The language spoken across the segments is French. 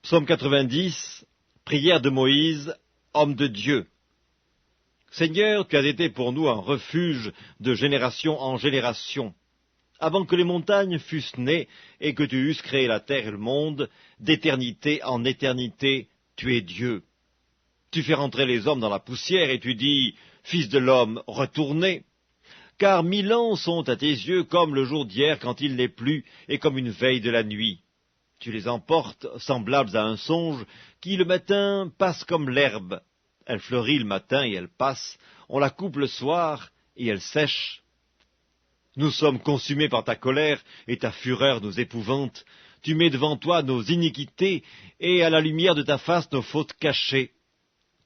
Psaume 90, prière de Moïse, homme de Dieu. Seigneur, tu as été pour nous un refuge de génération en génération. Avant que les montagnes fussent nées et que tu eusses créé la terre et le monde, d'éternité en éternité, tu es Dieu. Tu fais rentrer les hommes dans la poussière et tu dis, Fils de l'homme, retournez. Car 1000 ans sont à tes yeux comme le jour d'hier quand il n'est plus et comme une veille de la nuit. Tu les emportes semblables à un songe qui le matin passe comme l'herbe. Elle fleurit le matin et elle passe, on la coupe le soir et elle sèche. Nous sommes consumés par ta colère et ta fureur nous épouvante. Tu mets devant toi nos iniquités et à la lumière de ta face nos fautes cachées.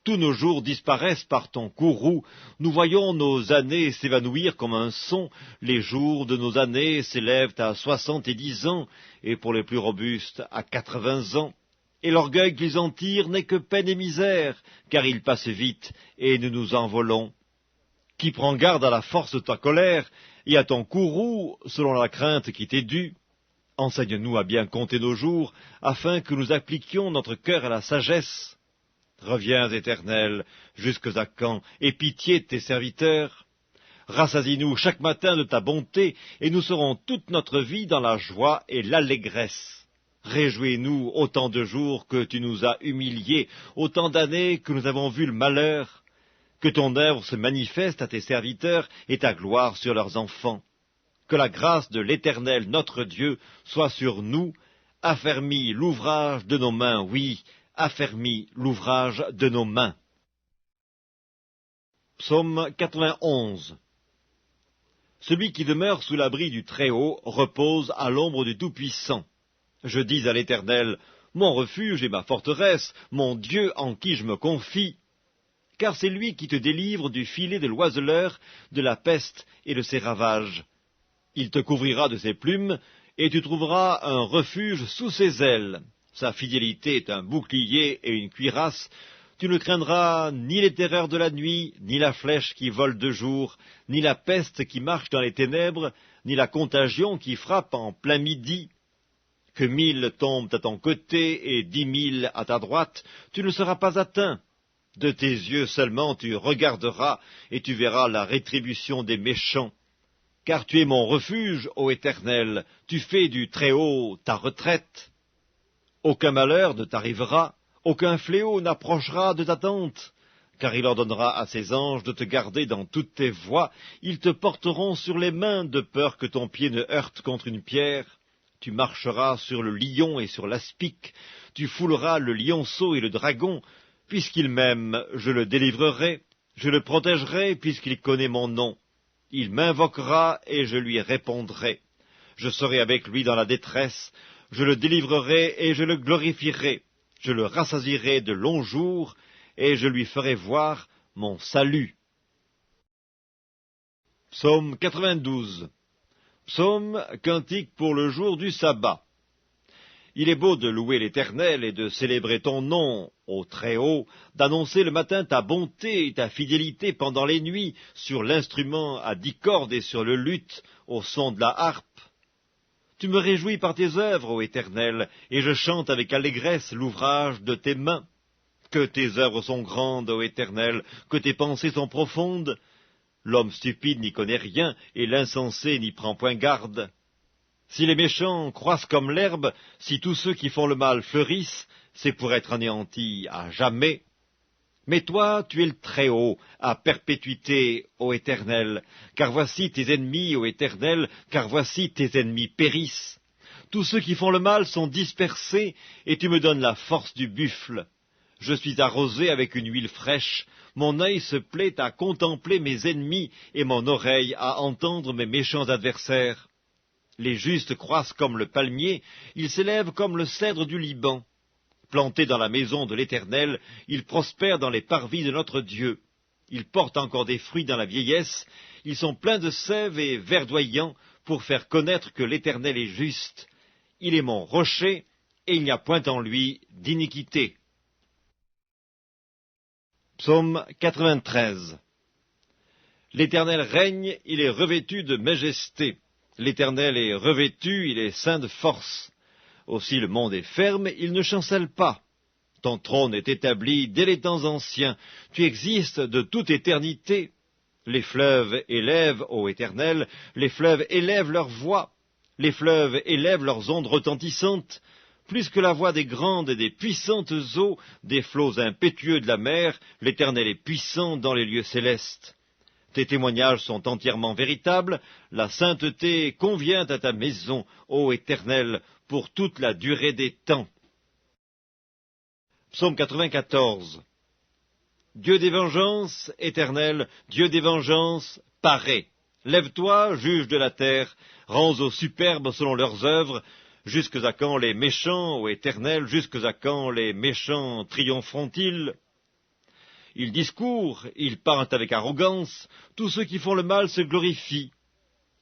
Tous nos jours disparaissent par ton courroux, nous voyons nos années s'évanouir comme un son, les jours de nos années s'élèvent à 70 ans, et pour les plus robustes à 80 ans. Et l'orgueil qu'ils en tirent n'est que peine et misère, car il passe vite, et nous nous envolons. Qui prend garde à la force de ta colère, et à ton courroux, selon la crainte qui t'est due? Enseigne-nous à bien compter nos jours, afin que nous appliquions notre cœur à la sagesse. Reviens, Éternel, jusque à quand, aie pitié de tes serviteurs. Rassasie-nous chaque matin de ta bonté, et nous serons toute notre vie dans la joie et l'allégresse. Réjouis-nous autant de jours que tu nous as humiliés, autant d'années que nous avons vu le malheur. Que ton œuvre se manifeste à tes serviteurs et ta gloire sur leurs enfants. Que la grâce de l'Éternel, notre Dieu, soit sur nous, affermis l'ouvrage de nos mains, oui, affermis l'ouvrage de nos mains. Psaume 91. Celui qui demeure sous l'abri du Très-Haut repose à l'ombre du Tout-Puissant. Je dis à l'Éternel, mon refuge et ma forteresse, mon Dieu en qui je me confie. Car c'est lui qui te délivre du filet de l'oiseleur, de la peste et de ses ravages. Il te couvrira de ses plumes, et tu trouveras un refuge sous ses ailes. Sa fidélité est un bouclier et une cuirasse. Tu ne craindras ni les terreurs de la nuit, ni la flèche qui vole de jour, ni la peste qui marche dans les ténèbres, ni la contagion qui frappe en plein midi. Que 1000 tombent à ton côté et 10 000 à ta droite, tu ne seras pas atteint. De tes yeux seulement tu regarderas, et tu verras la rétribution des méchants. Car tu es mon refuge, ô Éternel, tu fais du Très-Haut ta retraite. Aucun malheur ne t'arrivera, aucun fléau n'approchera de ta tente, car il ordonnera à ses anges de te garder dans toutes tes voies, ils te porteront sur les mains de peur que ton pied ne heurte contre une pierre. Tu marcheras sur le lion et sur l'aspic, tu fouleras le lionceau et le dragon, puisqu'il m'aime, je le délivrerai, je le protégerai, puisqu'il connaît mon nom. Il m'invoquera et je lui répondrai. Je serai avec lui dans la détresse, je le délivrerai et je le glorifierai. Je le rassasierai de longs jours et je lui ferai voir mon salut. Psaume 92. Psaume, cantique pour le jour du sabbat. Il est beau de louer l'Éternel et de célébrer ton nom, ô Très-Haut, d'annoncer le matin ta bonté et ta fidélité pendant les nuits, sur l'instrument à 10 cordes et sur le luth, au son de la harpe. Tu me réjouis par tes œuvres, ô Éternel, et je chante avec allégresse l'ouvrage de tes mains. Que tes œuvres sont grandes, ô Éternel, que tes pensées sont profondes. L'homme stupide n'y connaît rien, et l'insensé n'y prend point garde. Si les méchants croissent comme l'herbe, si tous ceux qui font le mal fleurissent, c'est pour être anéantis à jamais. Mais toi, tu es le Très-Haut, à perpétuité, ô Éternel, car voici tes ennemis, ô Éternel, car voici tes ennemis périssent. Tous ceux qui font le mal sont dispersés, et tu me donnes la force du buffle. Je suis arrosé avec une huile fraîche, mon œil se plaît à contempler mes ennemis, et mon oreille à entendre mes méchants adversaires. Les justes croissent comme le palmier, ils s'élèvent comme le cèdre du Liban. Plantés dans la maison de l'Éternel, ils prospèrent dans les parvis de notre Dieu. Ils portent encore des fruits dans la vieillesse, ils sont pleins de sève et verdoyants pour faire connaître que l'Éternel est juste. Il est mon rocher, et il n'y a point en lui d'iniquité. Psaume 93. L'Éternel règne, il est revêtu de majesté. L'Éternel est revêtu, il est ceint de force. Aussi le monde est ferme, il ne chancelle pas. Ton trône est établi dès les temps anciens, tu existes de toute éternité. Les fleuves élèvent, ô Éternel, les fleuves élèvent leur voix, les fleuves élèvent leurs ondes retentissantes, plus que la voix des grandes et des puissantes eaux, des flots impétueux de la mer, l'Éternel est puissant dans les lieux célestes. Tes témoignages sont entièrement véritables, la sainteté convient à ta maison, ô Éternel, pour toute la durée des temps. Psaume 94. Dieu des vengeances, Éternel, Dieu des vengeances, parais. Lève-toi, juge de la terre, rends aux superbes selon leurs œuvres. Jusque à quand les méchants, ô Éternel, jusque à quand les méchants triompheront-ils? Ils discourent, ils parlent avec arrogance, tous ceux qui font le mal se glorifient.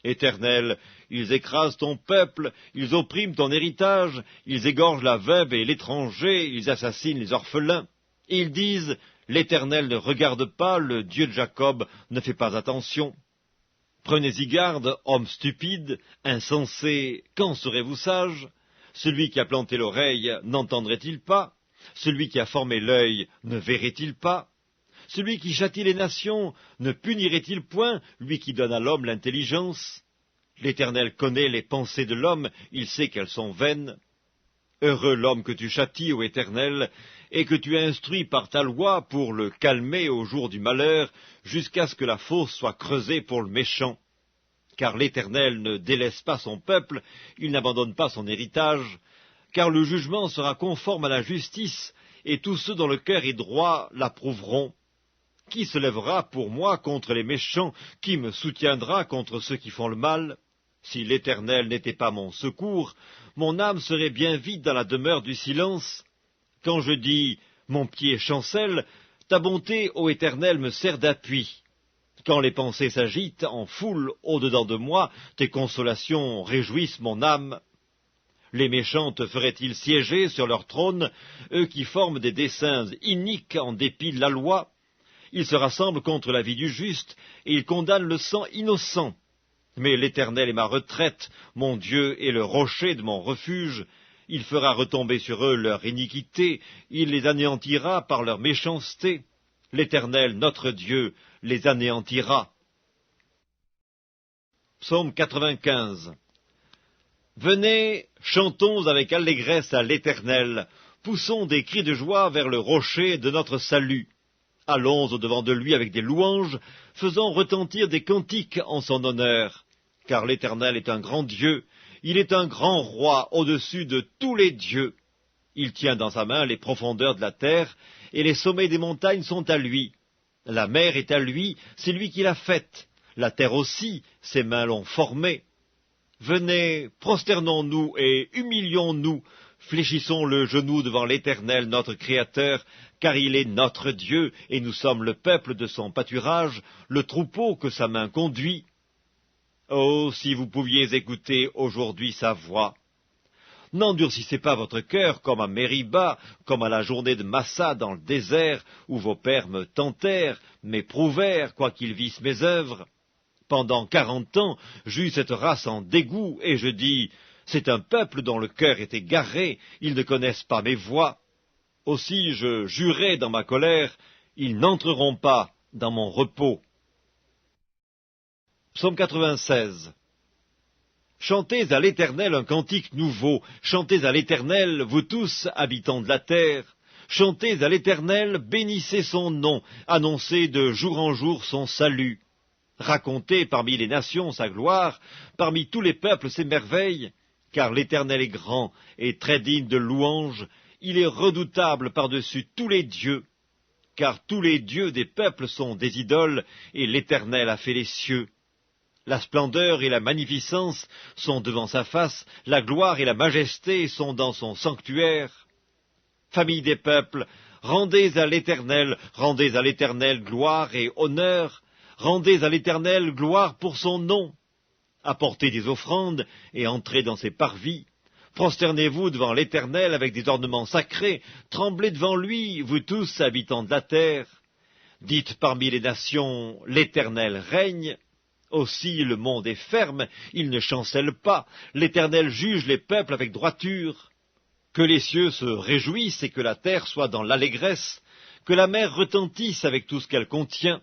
Éternel, ils écrasent ton peuple, ils oppriment ton héritage, ils égorgent la veuve et l'étranger, ils assassinent les orphelins. Et ils disent, l'Éternel ne regarde pas, le Dieu de Jacob ne fait pas attention. Prenez-y garde, hommes stupides, insensés, quand serez-vous sages? Celui qui a planté l'oreille n'entendrait-il pas? Celui qui a formé l'œil ne verrait-il pas? Celui qui châtie les nations ne punirait-il point, lui qui donne à l'homme l'intelligence? L'Éternel connaît les pensées de l'homme, il sait qu'elles sont vaines. Heureux l'homme que tu châties, ô Éternel, et que tu instruis par ta loi pour le calmer au jour du malheur, jusqu'à ce que la fosse soit creusée pour le méchant. Car l'Éternel ne délaisse pas son peuple, il n'abandonne pas son héritage, car le jugement sera conforme à la justice, et tous ceux dont le cœur est droit l'approuveront. Qui se lèvera pour moi contre les méchants? Qui me soutiendra contre ceux qui font le mal? Si l'Éternel n'était pas mon secours, mon âme serait bien vide dans la demeure du silence. Quand je dis « mon pied chancelle », ta bonté, ô Éternel, me sert d'appui. Quand les pensées s'agitent en foule au-dedans de moi, tes consolations réjouissent mon âme. Les méchants te feraient-ils siéger sur leur trône, eux qui forment des desseins iniques en dépit de la loi? Ils se rassemblent contre la vie du juste, et ils condamnent le sang innocent. Mais l'Éternel est ma retraite, mon Dieu est le rocher de mon refuge. Il fera retomber sur eux leur iniquité, il les anéantira par leur méchanceté. L'Éternel, notre Dieu, les anéantira. Psaume 95. Venez, chantons avec allégresse à l'Éternel, poussons des cris de joie vers le rocher de notre salut. Allons au-devant de lui avec des louanges, faisons retentir des cantiques en son honneur. Car l'Éternel est un grand Dieu, il est un grand roi au-dessus de tous les dieux. Il tient dans sa main les profondeurs de la terre, et les sommets des montagnes sont à lui. La mer est à lui, c'est lui qui l'a faite. La terre aussi, ses mains l'ont formée. Venez, prosternons-nous et humilions-nous, fléchissons le genou devant l'Éternel, notre Créateur, car il est notre Dieu, et nous sommes le peuple de son pâturage, le troupeau que sa main conduit. Oh, si vous pouviez écouter aujourd'hui sa voix! N'endurcissez pas votre cœur comme à Mériba, comme à la journée de Massa dans le désert, où vos pères me tentèrent, m'éprouvèrent, quoiqu'ils vissent mes œuvres. Pendant 40 ans, j'eus cette race en dégoût, et je dis, c'est un peuple dont le cœur est égaré, ils ne connaissent pas mes voies. Aussi je jurai dans ma colère, ils n'entreront pas dans mon repos. Psaume 96. Chantez à l'Éternel un cantique nouveau, chantez à l'Éternel, vous tous, habitants de la terre. Chantez à l'Éternel, bénissez son nom, annoncez de jour en jour son salut. Racontez parmi les nations sa gloire, parmi tous les peuples ses merveilles, car l'Éternel est grand et très digne de louange, il est redoutable par-dessus tous les dieux, car tous les dieux des peuples sont des idoles, et l'Éternel a fait les cieux. La splendeur et la magnificence sont devant sa face, la gloire et la majesté sont dans son sanctuaire. Famille des peuples, rendez à l'Éternel gloire et honneur, rendez à l'Éternel gloire pour son nom. Apportez des offrandes et entrez dans ses parvis. Prosternez-vous devant l'Éternel avec des ornements sacrés, tremblez devant lui, vous tous habitants de la terre. Dites parmi les nations, l'Éternel règne. Aussi le monde est ferme, il ne chancelle pas, l'Éternel juge les peuples avec droiture. Que les cieux se réjouissent et que la terre soit dans l'allégresse, que la mer retentisse avec tout ce qu'elle contient,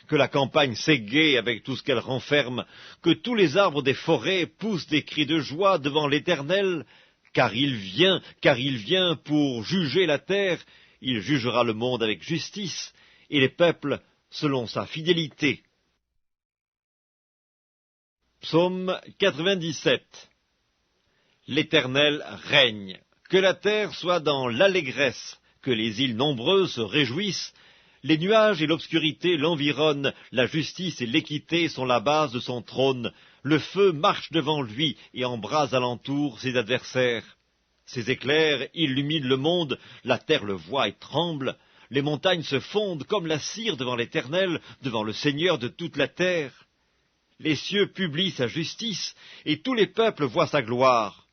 que la campagne s'égaie avec tout ce qu'elle renferme, que tous les arbres des forêts poussent des cris de joie devant l'Éternel, car il vient pour juger la terre, il jugera le monde avec justice, et les peuples selon sa fidélité. Psaume 97. L'Éternel règne. Que la terre soit dans l'allégresse, que les îles nombreuses se réjouissent, les nuages et l'obscurité l'environnent, la justice et l'équité sont la base de son trône, le feu marche devant lui et embrase alentour ses adversaires. Ses éclairs illuminent le monde, la terre le voit et tremble, les montagnes se fondent comme la cire devant l'Éternel, devant le Seigneur de toute la terre. Les cieux publient sa justice, et tous les peuples voient sa gloire.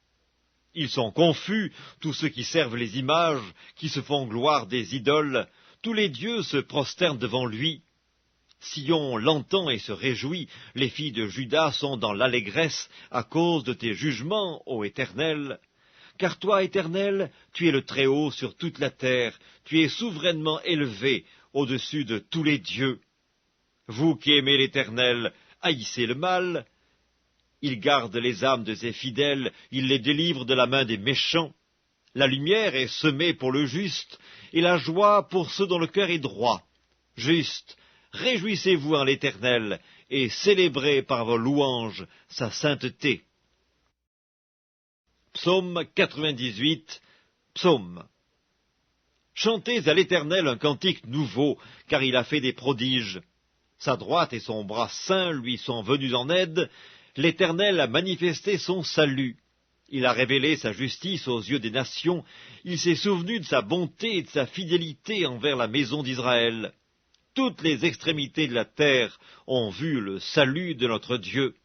Ils sont confus, tous ceux qui servent les images, qui se font gloire des idoles. Tous les dieux se prosternent devant lui. Sion l'entend et se réjouit. Les filles de Juda sont dans l'allégresse à cause de tes jugements, ô Éternel. Car toi, Éternel, tu es le Très-Haut sur toute la terre. Tu es souverainement élevé au-dessus de tous les dieux. Vous qui aimez l'Éternel, haïssez le mal. Il garde les âmes de ses fidèles, il les délivre de la main des méchants. La lumière est semée pour le juste, et la joie pour ceux dont le cœur est droit. Juste, réjouissez-vous en l'Éternel, et célébrez par vos louanges sa sainteté. Psaume 98. Psaume. Chantez à l'Éternel un cantique nouveau, car il a fait des prodiges. Sa droite et son bras saint lui sont venus en aide. L'Éternel a manifesté son salut. Il a révélé sa justice aux yeux des nations. Il s'est souvenu de sa bonté et de sa fidélité envers la maison d'Israël. Toutes les extrémités de la terre ont vu le salut de notre Dieu.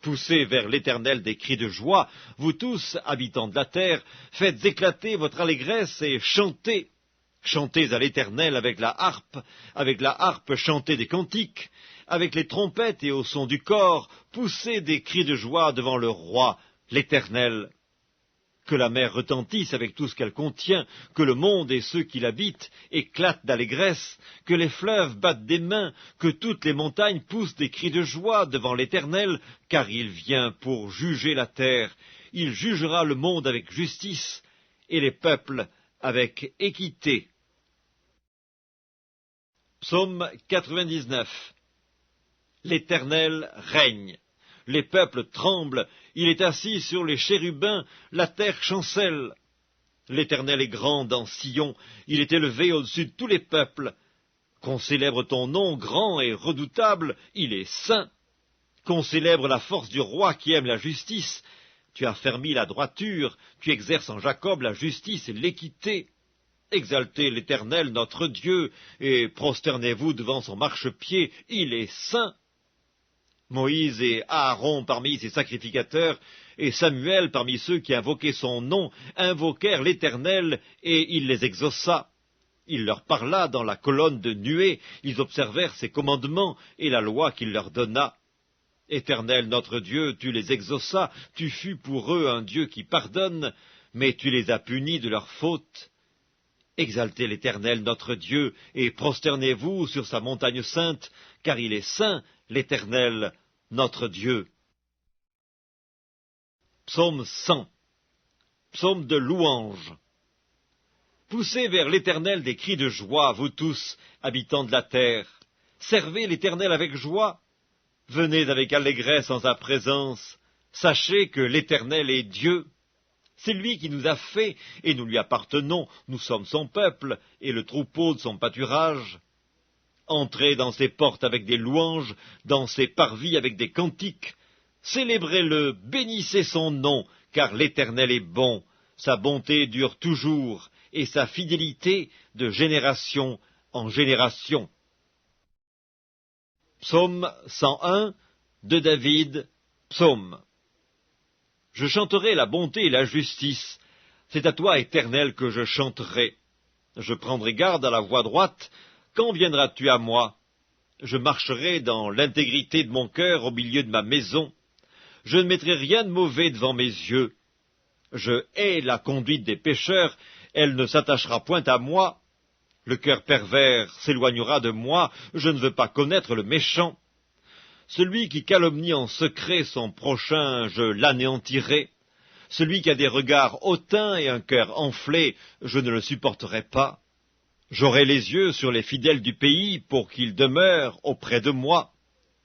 Poussez vers l'Éternel des cris de joie, vous tous, habitants de la terre, faites éclater votre allégresse et chantez. Chantez à l'Éternel avec la harpe chantez des cantiques, avec les trompettes et au son du cor, poussez des cris de joie devant le roi, l'Éternel. Que la mer retentisse avec tout ce qu'elle contient, que le monde et ceux qui l'habitent éclatent d'allégresse, que les fleuves battent des mains, que toutes les montagnes poussent des cris de joie devant l'Éternel, car il vient pour juger la terre. Il jugera le monde avec justice et les peuples avec équité. Psaume 99. L'Éternel règne. Les peuples tremblent, il est assis sur les chérubins, la terre chancelle. L'Éternel est grand dans Sion, il est élevé au-dessus de tous les peuples. Qu'on célèbre ton nom grand et redoutable, il est saint. Qu'on célèbre la force du roi qui aime la justice. Tu as fermi la droiture, tu exerces en Jacob la justice et l'équité. Exaltez l'Éternel notre Dieu, et prosternez-vous devant son marchepied, il est saint. Moïse et Aaron parmi ses sacrificateurs, et Samuel parmi ceux qui invoquaient son nom, invoquèrent l'Éternel, et il les exauça. Il leur parla dans la colonne de nuée, ils observèrent ses commandements et la loi qu'il leur donna. Éternel notre Dieu, tu les exauças, tu fus pour eux un Dieu qui pardonne, mais tu les as punis de leurs fautes. Exaltez l'Éternel notre Dieu, et prosternez-vous sur sa montagne sainte, car il est saint, l'Éternel notre Dieu. Psaume 100. Psaume de louange. Poussez vers l'Éternel des cris de joie, vous tous, habitants de la terre. Servez l'Éternel avec joie. Venez avec allégresse en sa présence. Sachez que l'Éternel est Dieu. C'est lui qui nous a fait, et nous lui appartenons, nous sommes son peuple, et le troupeau de son pâturage. Entrez dans ses portes avec des louanges, dans ses parvis avec des cantiques. Célébrez-le, bénissez son nom, car l'Éternel est bon, sa bonté dure toujours, et sa fidélité de génération en génération. Psaume 101 de David, psaume. Je chanterai la bonté et la justice. C'est à toi, Éternel, que je chanterai. Je prendrai garde à la voie droite. Quand viendras-tu à moi? Je marcherai dans l'intégrité de mon cœur au milieu de ma maison. Je ne mettrai rien de mauvais devant mes yeux. Je hais la conduite des pécheurs, elle ne s'attachera point à moi. Le cœur pervers s'éloignera de moi, je ne veux pas connaître le méchant. Celui qui calomnie en secret son prochain, je l'anéantirai. Celui qui a des regards hautains et un cœur enflé, je ne le supporterai pas. J'aurai les yeux sur les fidèles du pays pour qu'ils demeurent auprès de moi.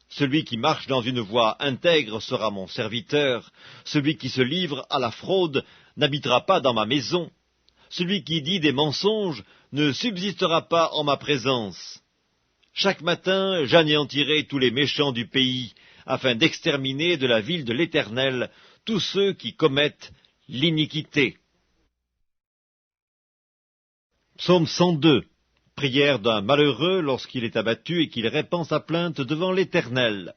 Celui qui marche dans une voie intègre sera mon serviteur. Celui qui se livre à la fraude n'habitera pas dans ma maison. Celui qui dit des mensonges ne subsistera pas en ma présence. Chaque matin, j'anéantirai tous les méchants du pays, afin d'exterminer de la ville de l'Éternel tous ceux qui commettent l'iniquité. Psaume 102. Prière d'un malheureux lorsqu'il est abattu et qu'il répand sa plainte devant l'Éternel.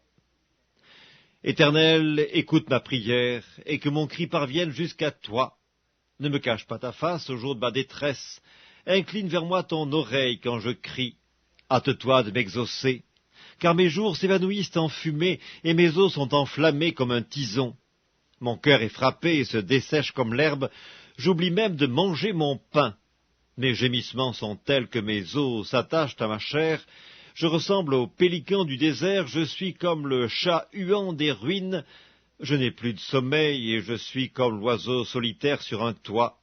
Éternel, écoute ma prière, et que mon cri parvienne jusqu'à toi. Ne me cache pas ta face au jour de ma détresse. Incline vers moi ton oreille quand je crie. Hâte-toi de m'exaucer, car mes jours s'évanouissent en fumée, et mes os sont enflammés comme un tison. Mon cœur est frappé et se dessèche comme l'herbe, j'oublie même de manger mon pain. Mes gémissements sont tels que mes os s'attachent à ma chair, je ressemble au pélican du désert, je suis comme le chat huant des ruines, je n'ai plus de sommeil et je suis comme l'oiseau solitaire sur un toit.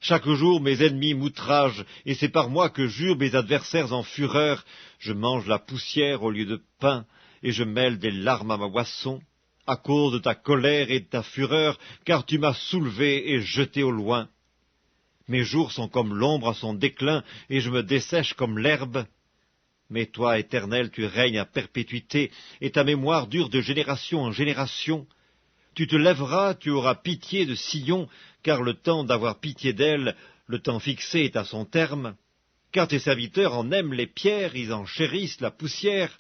Chaque jour mes ennemis m'outragent, et c'est par moi que jurent mes adversaires en fureur. Je mange la poussière au lieu de pain, et je mêle des larmes à ma boisson, à cause de ta colère et de ta fureur, car tu m'as soulevé et jeté au loin. Mes jours sont comme l'ombre à son déclin, et je me dessèche comme l'herbe. Mais toi, Éternel, tu règnes à perpétuité, et ta mémoire dure de génération en génération. Tu te lèveras, tu auras pitié de Sion, car le temps d'avoir pitié d'elle, le temps fixé est à son terme. Car tes serviteurs en aiment les pierres, ils en chérissent la poussière.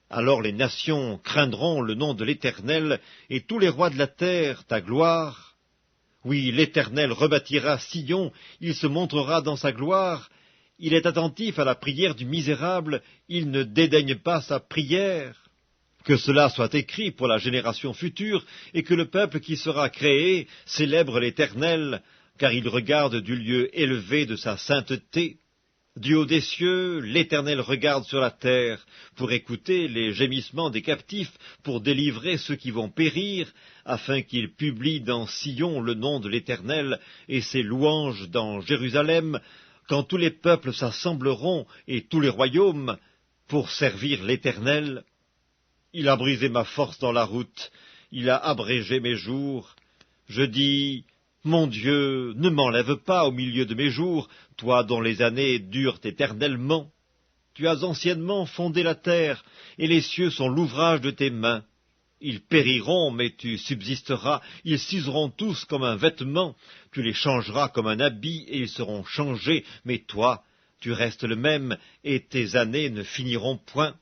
Alors les nations craindront le nom de l'Éternel, et tous les rois de la terre ta gloire. Oui, l'Éternel rebâtira Sion, il se montrera dans sa gloire. Il est attentif à la prière du misérable, il ne dédaigne pas sa prière. Que cela soit écrit pour la génération future, et que le peuple qui sera créé célèbre l'Éternel, car il regarde du lieu élevé de sa sainteté. Du haut des cieux, l'Éternel regarde sur la terre, pour écouter les gémissements des captifs, pour délivrer ceux qui vont périr, afin qu'il publie dans Sion le nom de l'Éternel, et ses louanges dans Jérusalem, quand tous les peuples s'assembleront, et tous les royaumes, pour servir l'Éternel. Il a brisé ma force dans la route, il a abrégé mes jours. Je dis, mon Dieu, ne m'enlève pas au milieu de mes jours, toi dont les années durent éternellement. Tu as anciennement fondé la terre, et les cieux sont l'ouvrage de tes mains. Ils périront, mais tu subsisteras, ils s'useront tous comme un vêtement, tu les changeras comme un habit, et ils seront changés, mais toi, tu restes le même, et tes années ne finiront point.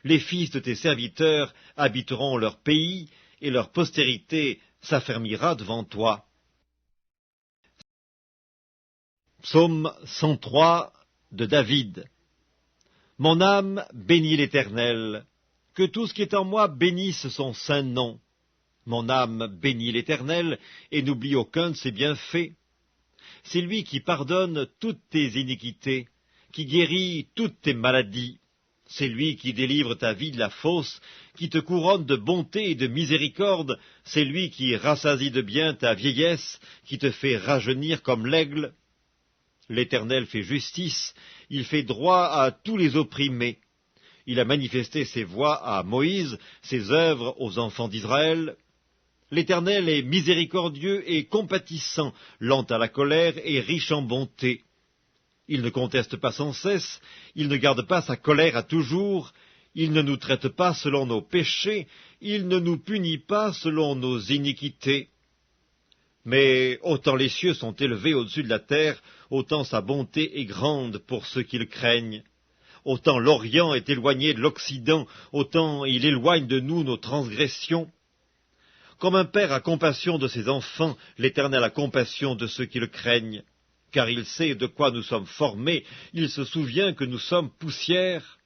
Les fils de tes serviteurs habiteront leur pays, et leur postérité s'affermira devant toi. Psaume 103 de David. Mon âme bénit l'Éternel, que tout ce qui est en moi bénisse son saint nom. Mon âme bénit l'Éternel, et n'oublie aucun de ses bienfaits. C'est lui qui pardonne toutes tes iniquités, qui guérit toutes tes maladies. C'est lui qui délivre ta vie de la fosse, qui te couronne de bonté et de miséricorde. C'est lui qui rassasie de bien ta vieillesse, qui te fait rajeunir comme l'aigle. L'Éternel fait justice, il fait droit à tous les opprimés. Il a manifesté ses voies à Moïse, ses œuvres aux enfants d'Israël. L'Éternel est miséricordieux et compatissant, lent à la colère et riche en bonté. Il ne conteste pas sans cesse, il ne garde pas sa colère à toujours, il ne nous traite pas selon nos péchés, il ne nous punit pas selon nos iniquités. Mais autant les cieux sont élevés au-dessus de la terre, autant sa bonté est grande pour ceux qui le craignent. Autant l'Orient est éloigné de l'Occident, autant il éloigne de nous nos transgressions. Comme un père a compassion de ses enfants, l'Éternel a compassion de ceux qui le craignent. Car il sait de quoi nous sommes formés, il se souvient que nous sommes poussière.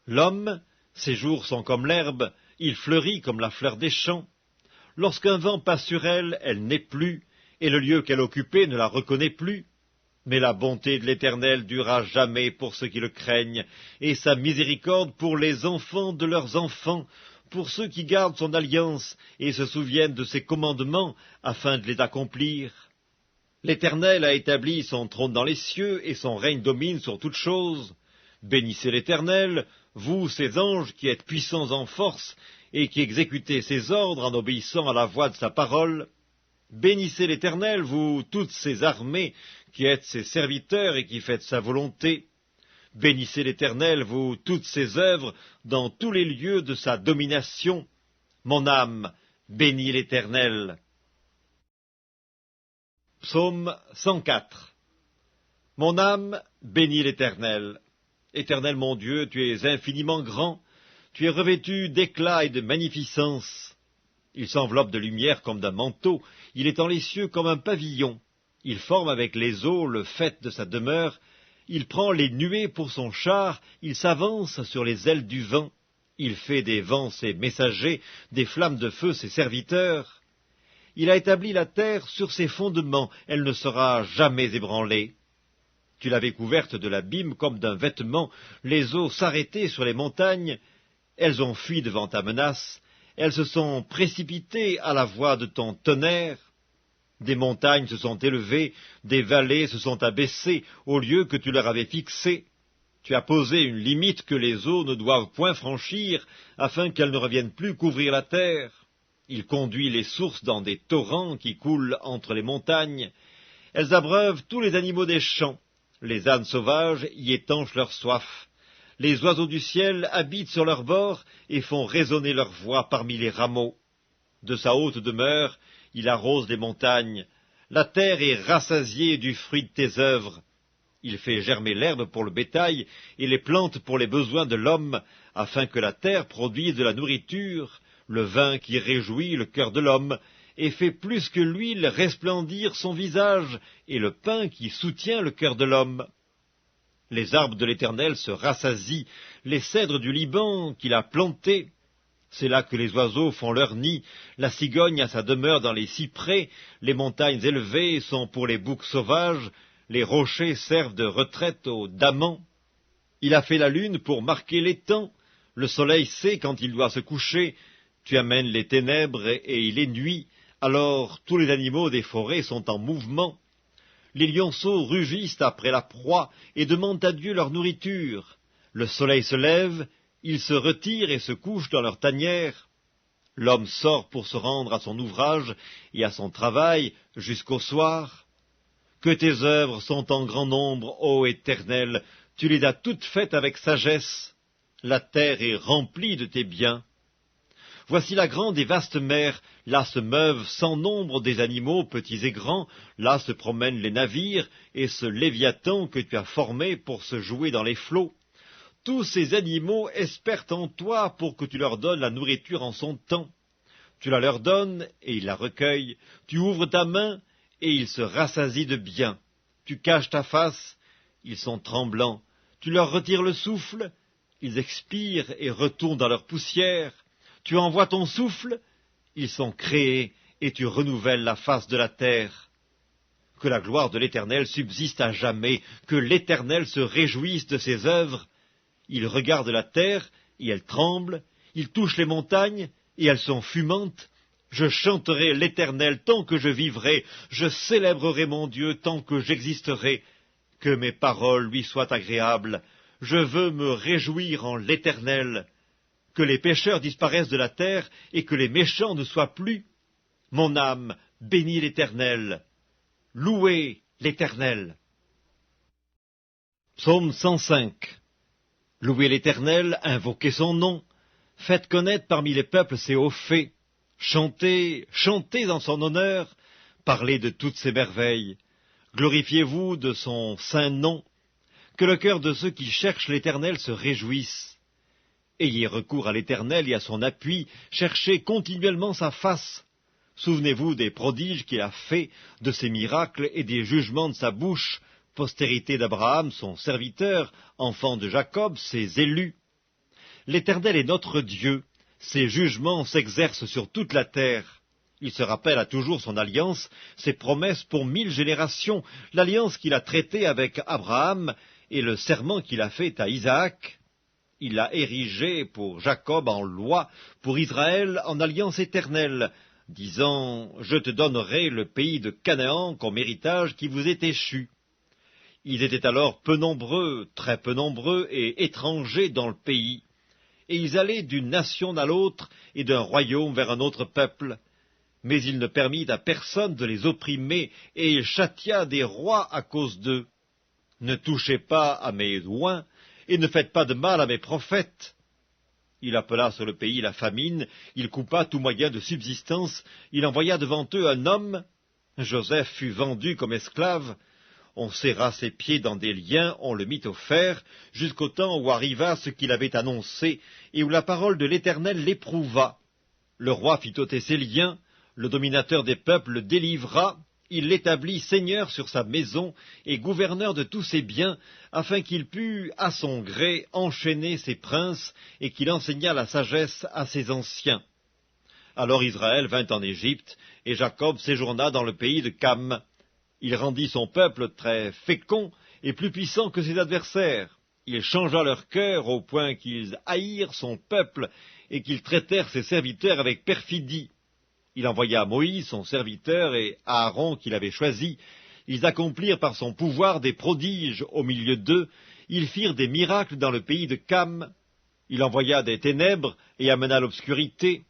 L'homme, ses jours sont comme l'herbe, il fleurit comme la fleur des champs. Lorsqu'un vent passe sur elle, elle n'est plus, et le lieu qu'elle occupait ne la reconnaît plus. Mais la bonté de l'Éternel dure à jamais pour ceux qui le craignent, et sa miséricorde pour les enfants de leurs enfants, pour ceux qui gardent son alliance et se souviennent de ses commandements afin de les accomplir. L'Éternel a établi son trône dans les cieux, et son règne domine sur toutes choses. Bénissez l'Éternel, vous, ses anges, qui êtes puissants en force, et qui exécutez ses ordres en obéissant à la voix de sa parole. Bénissez l'Éternel, vous, toutes ses armées, qui êtes ses serviteurs et qui faites sa volonté. Bénissez l'Éternel, vous, toutes ses œuvres, dans tous les lieux de sa domination. Mon âme, bénis l'Éternel. Psaume 104. Mon âme, bénis l'Éternel. Éternel mon Dieu, tu es infiniment grand, tu es revêtu d'éclat et de magnificence. Il s'enveloppe de lumière comme d'un manteau, il étend les cieux comme un pavillon. Il forme avec les eaux le faîte de sa demeure, il prend les nuées pour son char, il s'avance sur les ailes du vent. Il fait des vents ses messagers, des flammes de feu ses serviteurs. Il a établi la terre sur ses fondements, elle ne sera jamais ébranlée. Tu l'avais couverte de l'abîme comme d'un vêtement, les eaux s'arrêtaient sur les montagnes, elles ont fui devant ta menace, elles se sont précipitées à la voix de ton tonnerre. Des montagnes se sont élevées, des vallées se sont abaissées au lieu que tu leur avais fixé. Tu as posé une limite que les eaux ne doivent point franchir, afin qu'elles ne reviennent plus couvrir la terre. Il conduit les sources dans des torrents qui coulent entre les montagnes. Elles abreuvent tous les animaux des champs. Les ânes sauvages y étanchent leur soif. Les oiseaux du ciel habitent sur leurs bords et font résonner leur voix parmi les rameaux. De sa haute demeure, il arrose les montagnes. La terre est rassasiée du fruit de tes œuvres. Il fait germer l'herbe pour le bétail et les plantes pour les besoins de l'homme, afin que la terre produise de la nourriture, le vin qui réjouit le cœur de l'homme, et fait plus que l'huile resplendir son visage, et le pain qui soutient le cœur de l'homme. Les arbres de l'Éternel se rassasient, les cèdres du Liban qu'il a plantés. C'est là que les oiseaux font leur nid, la cigogne a sa demeure dans les cyprès, les montagnes élevées sont pour les boucs sauvages, les rochers servent de retraite aux damans. Il a fait la lune pour marquer les temps, le soleil sait quand il doit se coucher, tu amènes les ténèbres et il est nuit, alors tous les animaux des forêts sont en mouvement. Les lionceaux rugissent après la proie et demandent à Dieu leur nourriture. Le soleil se lève, ils se retirent et se couchent dans leur tanière. L'homme sort pour se rendre à son ouvrage et à son travail jusqu'au soir. Que tes œuvres sont en grand nombre, ô Éternel, tu les as toutes faites avec sagesse. La terre est remplie de tes biens. Voici la grande et vaste mer, là se meuvent sans nombre des animaux petits et grands, là se promènent les navires, et ce Léviathan que tu as formé pour se jouer dans les flots. Tous ces animaux espèrent en toi pour que tu leur donnes la nourriture en son temps. Tu la leur donnes, et ils la recueillent, tu ouvres ta main, et ils se rassasient de bien. Tu caches ta face, ils sont tremblants, tu leur retires le souffle, ils expirent et retournent dans leur poussière. Tu envoies ton souffle, ils sont créés, et tu renouvelles la face de la terre. Que la gloire de l'Éternel subsiste à jamais, que l'Éternel se réjouisse de ses œuvres. Il regarde la terre, et elle tremble, il touche les montagnes, et elles sont fumantes. Je chanterai l'Éternel tant que je vivrai, je célébrerai mon Dieu tant que j'existerai. Que mes paroles lui soient agréables, je veux me réjouir en l'Éternel. Que les pécheurs disparaissent de la terre, et que les méchants ne soient plus. Mon âme bénit l'Éternel. Louez l'Éternel. Psaume 105. Louez l'Éternel, invoquez son nom. Faites connaître parmi les peuples ses hauts faits. Chantez, chantez en son honneur. Parlez de toutes ses merveilles. Glorifiez-vous de son saint nom. Que le cœur de ceux qui cherchent l'Éternel se réjouisse. Ayez recours à l'Éternel et à son appui, cherchez continuellement sa face. Souvenez-vous des prodiges qu'il a faits, de ses miracles et des jugements de sa bouche, postérité d'Abraham, son serviteur, enfant de Jacob, ses élus. L'Éternel est notre Dieu, ses jugements s'exercent sur toute la terre. Il se rappelle à toujours son alliance, ses promesses pour 1000 générations, l'alliance qu'il a traitée avec Abraham et le serment qu'il a fait à Isaac. Il l'a érigé pour Jacob en loi, pour Israël en alliance éternelle, disant « Je te donnerai le pays de Canaan comme héritage qui vous est échu ». Ils étaient alors peu nombreux, très peu nombreux et étrangers dans le pays, et ils allaient d'une nation à l'autre et d'un royaume vers un autre peuple. Mais il ne permit à personne de les opprimer, et il châtia des rois à cause d'eux. Ne touchez pas à mes oins, et ne faites pas de mal à mes prophètes. Il appela sur le pays la famine, il coupa tout moyen de subsistance, il envoya devant eux un homme. Joseph fut vendu comme esclave. On serra ses pieds dans des liens, on le mit au fer, jusqu'au temps où arriva ce qu'il avait annoncé, et où la parole de l'Éternel l'éprouva. Le roi fit ôter ses liens, le dominateur des peuples le délivra, il l'établit seigneur sur sa maison et gouverneur de tous ses biens, afin qu'il pût, à son gré, enchaîner ses princes et qu'il enseignât la sagesse à ses anciens. Alors Israël vint en Égypte, et Jacob séjourna dans le pays de Cam. Il rendit son peuple très fécond et plus puissant que ses adversaires. Il changea leur cœur au point qu'ils haïrent son peuple et qu'ils traitèrent ses serviteurs avec perfidie. Il envoya Moïse, son serviteur, et Aaron, qu'il avait choisi. Ils accomplirent par son pouvoir des prodiges au milieu d'eux. Ils firent des miracles dans le pays de Cam. Il envoya des ténèbres et amena l'obscurité.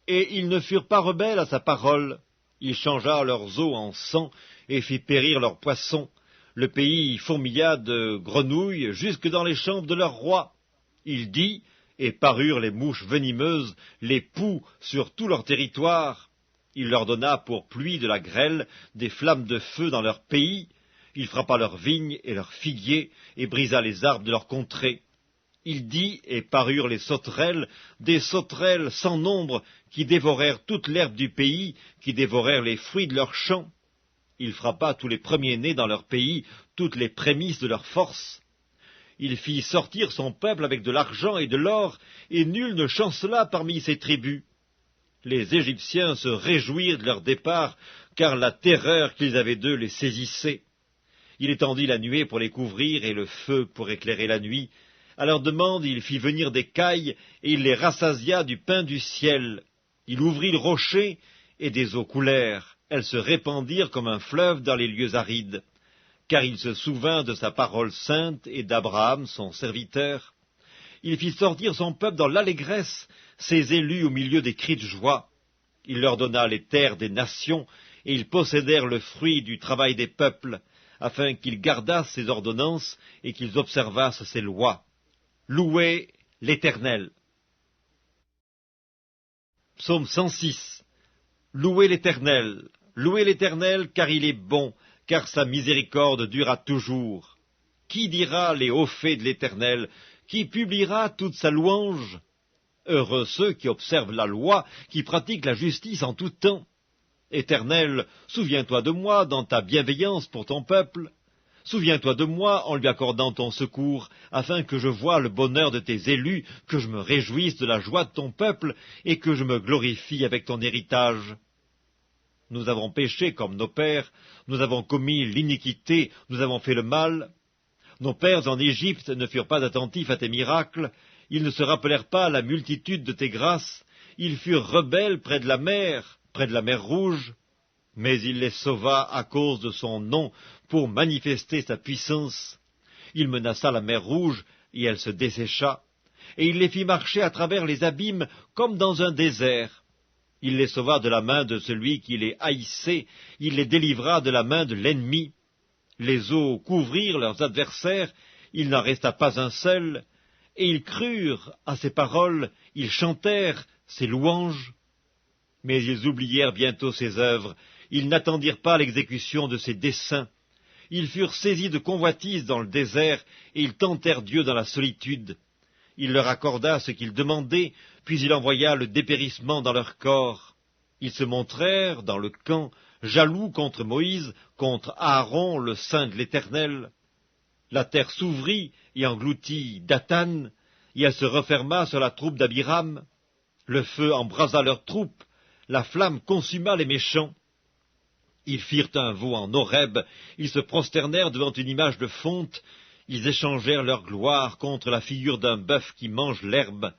Et ils ne furent pas rebelles à sa parole. Il changea leurs eaux en sang et fit périr leurs poissons. Le pays fourmilla de grenouilles jusque dans les chambres de leur roi. Il dit, et parurent les mouches venimeuses, les poux sur tout leur territoire. Il leur donna pour pluie de la grêle, des flammes de feu dans leur pays. Il frappa leurs vignes et leurs figuiers, et brisa les arbres de leur contrée. Il dit, et parurent les sauterelles, des sauterelles sans nombre, qui dévorèrent toute l'herbe du pays, qui dévorèrent les fruits de leurs champs. Il frappa tous les premiers-nés dans leur pays, toutes les prémices de leur force. Il fit sortir son peuple avec de l'argent et de l'or, et nul ne chancela parmi ses tribus. Les Égyptiens se réjouirent de leur départ, car la terreur qu'ils avaient d'eux les saisissait. Il étendit la nuée pour les couvrir et le feu pour éclairer la nuit. À leur demande, il fit venir des cailles, et il les rassasia du pain du ciel. Il ouvrit le rocher, et des eaux coulèrent. Elles se répandirent comme un fleuve dans les lieux arides. Car il se souvint de sa parole sainte et d'Abraham, son serviteur. Il fit sortir son peuple dans l'allégresse, ses élus au milieu des cris de joie. Il leur donna les terres des nations, et ils possédèrent le fruit du travail des peuples, afin qu'ils gardassent ses ordonnances et qu'ils observassent ses lois. Louez l'Éternel. Psaume 106. Louez l'Éternel, car il est bon, car sa miséricorde durera toujours. Qui dira les hauts faits de l'Éternel? Qui publiera toute sa louange? Heureux ceux qui observent la loi, qui pratiquent la justice en tout temps. Éternel, souviens-toi de moi dans ta bienveillance pour ton peuple. Souviens-toi de moi en lui accordant ton secours, afin que je voie le bonheur de tes élus, que je me réjouisse de la joie de ton peuple, et que je me glorifie avec ton héritage. Nous avons péché comme nos pères, nous avons commis l'iniquité, nous avons fait le mal. Nos pères en Égypte ne furent pas attentifs à tes miracles, ils ne se rappelèrent pas la multitude de tes grâces, ils furent rebelles près de la mer Rouge, mais il les sauva à cause de son nom, pour manifester sa puissance. Il menaça la mer Rouge, et elle se dessécha, et il les fit marcher à travers les abîmes comme dans un désert. Il les sauva de la main de celui qui les haïssait, il les délivra de la main de l'ennemi. Les eaux couvrirent leurs adversaires, il n'en resta pas un seul, et ils crurent à ses paroles, ils chantèrent ses louanges. Mais ils oublièrent bientôt ses œuvres, ils n'attendirent pas l'exécution de ses desseins. Ils furent saisis de convoitise dans le désert, et ils tentèrent Dieu dans la solitude. Il leur accorda ce qu'ils demandaient, puis il envoya le dépérissement dans leur corps. Ils se montrèrent dans le camp, jaloux contre Moïse, contre Aaron, le saint de l'Éternel. La terre s'ouvrit et engloutit Dathan, et elle se referma sur la troupe d'Abiram. Le feu embrasa leurs troupes, La flamme consuma les méchants. Ils firent un veau en Horeb, ils se prosternèrent devant une image de fonte, ils échangèrent leur gloire contre la figure d'un bœuf qui mange l'herbe.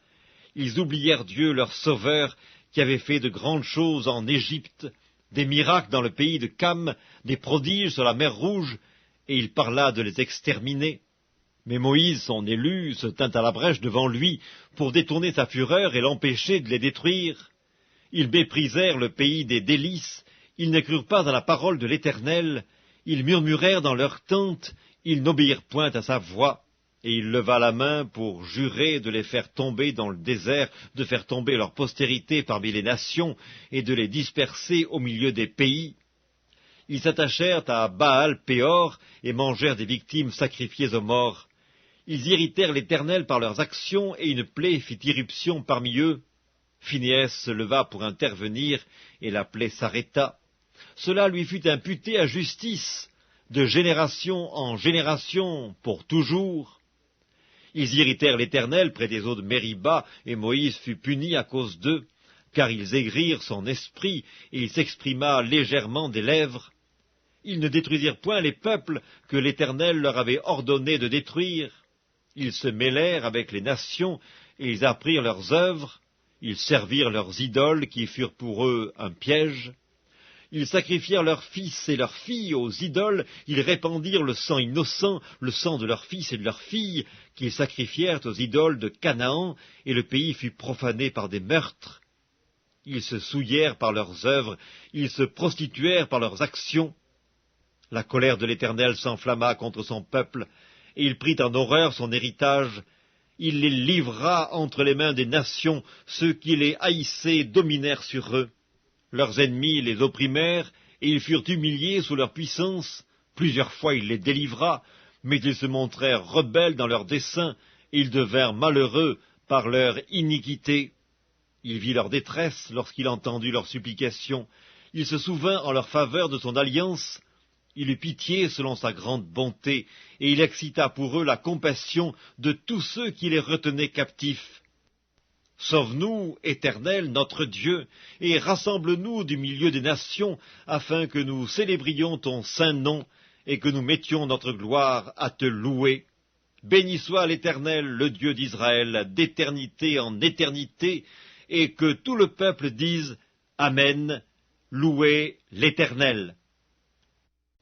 Ils oublièrent Dieu, leur sauveur, qui avait fait de grandes choses en Égypte, des miracles dans le pays de Cam, des prodiges sur la mer Rouge, et il parla de les exterminer. Mais Moïse, son élu, se tint à la brèche devant lui pour détourner sa fureur et l'empêcher de les détruire. Ils méprisèrent le pays des délices, ils ne crurent pas à la parole de l'Éternel, ils murmurèrent dans leurs tentes, ils n'obéirent point à sa voix. Et il leva la main pour jurer de les faire tomber dans le désert, de faire tomber leur postérité parmi les nations, et de les disperser au milieu des pays. Ils s'attachèrent à Baal-Péor, et mangèrent des victimes sacrifiées aux morts. Ils irritèrent l'Éternel par leurs actions, et une plaie fit irruption parmi eux. Phinéas se leva pour intervenir, et la plaie s'arrêta. Cela lui fut imputé à justice, de génération en génération, pour toujours. Ils irritèrent l'Éternel près des eaux de Mériba, et Moïse fut puni à cause d'eux, car ils aigrirent son esprit, et il s'exprima légèrement des lèvres. Ils ne détruisirent point les peuples que l'Éternel leur avait ordonné de détruire. Ils se mêlèrent avec les nations, et ils apprirent leurs œuvres. Ils servirent leurs idoles, qui furent pour eux un piège. Ils sacrifièrent leurs fils et leurs filles aux idoles, ils répandirent le sang innocent, le sang de leurs fils et de leurs filles, qu'ils sacrifièrent aux idoles de Canaan, et le pays fut profané par des meurtres. Ils se souillèrent par leurs œuvres, ils se prostituèrent par leurs actions. La colère de l'Éternel s'enflamma contre son peuple, et il prit en horreur son héritage. Il les livra entre les mains des nations, ceux qui les haïssaient dominèrent sur eux. Leurs ennemis les opprimèrent, et ils furent humiliés sous leur puissance. Plusieurs fois il les délivra, mais ils se montrèrent rebelles dans leurs desseins, et ils devinrent malheureux par leur iniquité. Il vit leur détresse lorsqu'il entendit leurs supplications. Il se souvint en leur faveur de son alliance. Il eut pitié selon sa grande bonté, et il excita pour eux la compassion de tous ceux qui les retenaient captifs. Sauve-nous, Éternel, notre Dieu, et rassemble-nous du milieu des nations, afin que nous célébrions ton saint nom, et que nous mettions notre gloire à te louer. Béni soit l'Éternel, le Dieu d'Israël, d'éternité en éternité, et que tout le peuple dise Amen, louez l'Éternel.